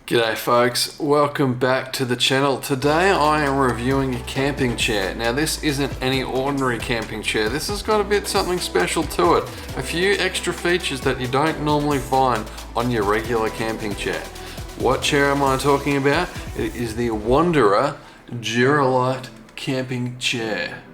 G'day folks, welcome back to the channel. Today I am reviewing a camping chair. Now this isn't any ordinary camping chair, this has got a bit something special to it. A few extra features that you don't normally find on your regular camping chair. What chair am I talking about? It is the Wanderer DuraLite camping chair.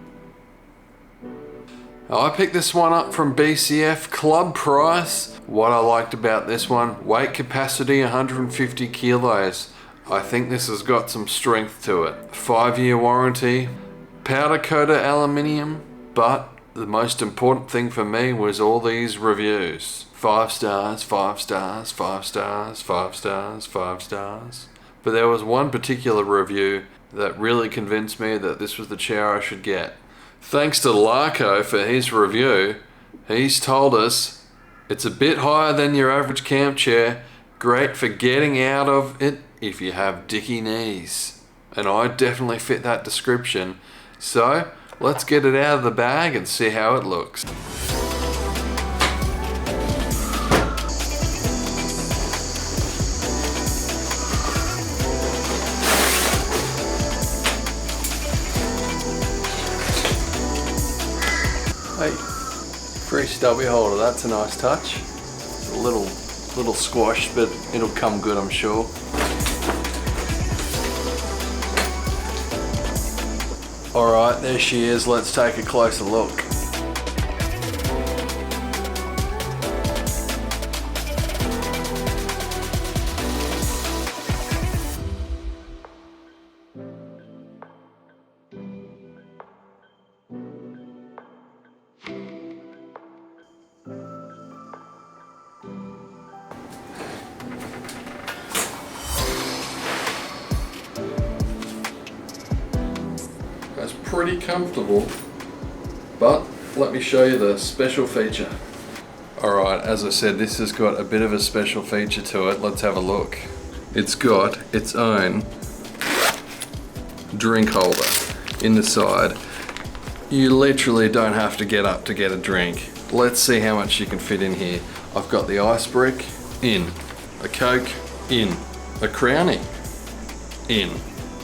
I picked this one up from BCF, club price. What I liked about this one, weight capacity 150 kilos. I think this has got some strength to it. 5-year warranty, powder coated aluminium, but the most important thing for me was all these reviews. 5 stars, 5 stars, 5 stars, 5 stars, 5 stars. But there was one particular review that really convinced me that this was the chair I should get. Thanks to Larko for his review. He's told us it's a bit higher than your average camp chair, great for getting out of it if you have dicky knees. And I definitely fit that description. So let's get it out of the bag and see how it looks. Hey, free stubby holder, that's a nice touch. It's a little squashed, but it'll come good, I'm sure. Alright, there she is, let's take a closer look. It's pretty comfortable, but let me show you the special feature. Alright, as I said, this has got a bit of a special feature to it. Let's have a look. It's got its own drink holder in the side. You literally don't have to get up to get a drink. Let's see how much you can fit in here. I've got the ice brick in, a Coke in, a Crownie in.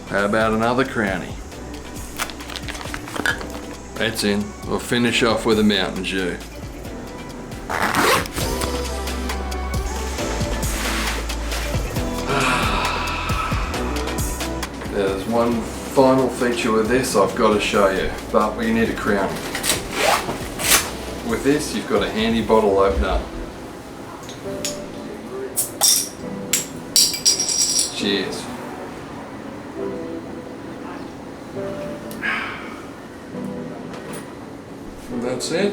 How about another Crownie? That's in. We'll finish off with a Mountain Dew. There's one final feature with this I've got to show you, but we need a crown. With this, you've got a handy bottle opener. Cheers. And that's it.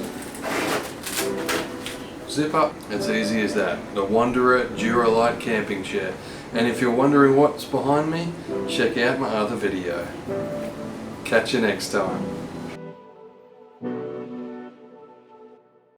Zip up. It's easy as that. The Wanderer DuraLite camping chair. And if you're wondering what's behind me, check out my other video. Catch you next time.